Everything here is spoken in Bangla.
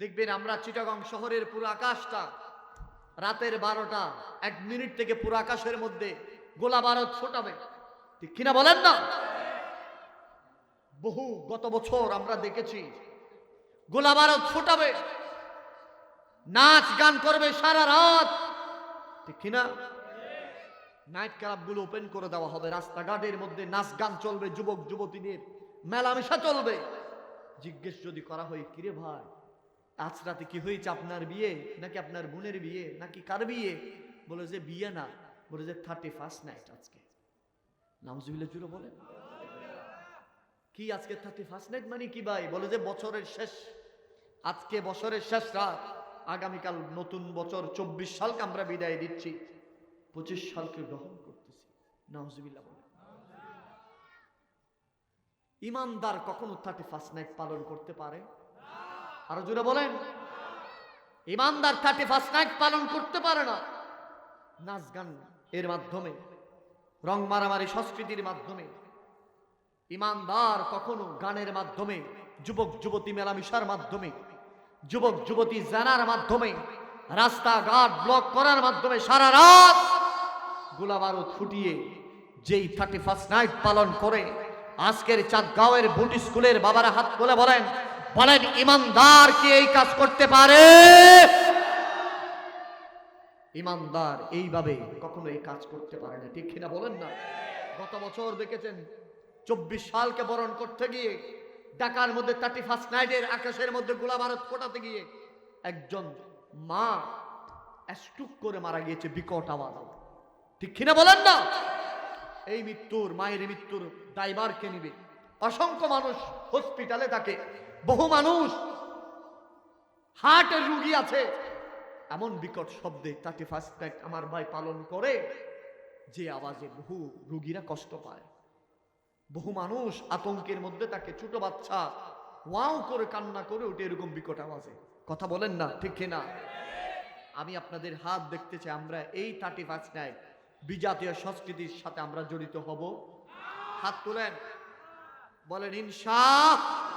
দেখবেন আমরা চিটাগং শহরের পুরো আকাশটা রাতের 12টা 1 মিনিট থেকে পুরো আকাশের মধ্যে গোলা বারুদ ফোটাবে, ঠিক কিনা বলেন না? বহু গত বছর আমরা দেখেছি গোলা বারুদ ফোটাবে, নাচ গান করবে সারা রাত, ঠিক কিনা? নাইট ক্লাব গুলো ওপেন করে দেওয়া হবে, রাস্তাঘাটের মধ্যে নাচ গান চলবে, যুবক যুবতীদের মেলামেশা চলবে। জিজ্ঞেস যদি করা হয়, কিরে ভাই আজ রাতে কি হয়েছে, আপনার বিয়ে নাকি আপনার বোনের বিয়ে নাকি কার বিয়ে? বলে যে বিয়ে না, বলে যে 31st নাইট আজকে। নাউজুবিল্লাহ জুড়ে বলে কি আজকে 31st নাইট মানে কি ভাই? বলে যে বছরের শেষ, আজকে বছরের শেষ রাত, আগামীকাল নতুন বছর 24 সালকে আমরা বিদায় দিচ্ছি, 25 সালকে গ্রহণ করতেছি। নাউজুবিল্লাহ বলে ইমানদার কখনো 31st নাইট পালন করতে পারে? আরো জোরে বলেন, ইমানদার 31st নাইট পালন করতে পারে না। নাচ গান এর মাধ্যমে, রং মারামারি সংস্কৃতির মাধ্যমে ইমানদার কখনো গানের মাধ্যমে, যুবক যুবতী মেলামেশার মাধ্যমে, যুবক যুবতী জানার মাধ্যমে, রাস্তাঘাট ব্লক করার মাধ্যমে সারা রাত গোলা বারুদ ফুটিয়ে যেই 31st নাইট পালন করে, আজকের চাঁদগাঁওয়ের বুট স্কুলের বাবারা হাত তুলে বলেন, বলেন ইমানদার কি এই কাজ করতে পারে? ইমানদার এইভাবে কখনো এই কাজ করতে পারে না, ঠিক কিনা বলেন না? গত বছর দেখেছেন 24 সালকে বরণ করতে গিয়ে ঢাকার মধ্যে 31st নাইটের আকাশের মধ্যে গোলা বারুদ ফোটাতে গিয়ে একজন মা স্ট্রোক করে মারা গিয়েছে বিকট আওয়াজ, ঠিক কিনা বলেন না? এই মৃত্যুর, মায়ের মৃত্যুর দায়ভার কে নিবে? অসংখ্য মানুষ হসপিটালে থাকে, বহু মানুষ হার্টের রোগী আছে, এমন বিকট শব্দে 31st নাইট আমার ভাই পালন করে যে আওয়াজে বহু রোগীরা কষ্ট পায়, বহু মানুষ আতঙ্কের মধ্যে থাকে, ছোট বাচ্চা ওয়াও করে কান্না করে ওঠে এরকম বিকট আওয়াজে। কথা বলেন না, ঠিক কিনা? আমি আপনাদের হাত দেখতে চাই, আমরা এই 31st নাইট বিজাতীয় সংস্কৃতির সাথে আমরা জড়িত হব? হাত তুলেন, বলেন ইনশাআল্লাহ।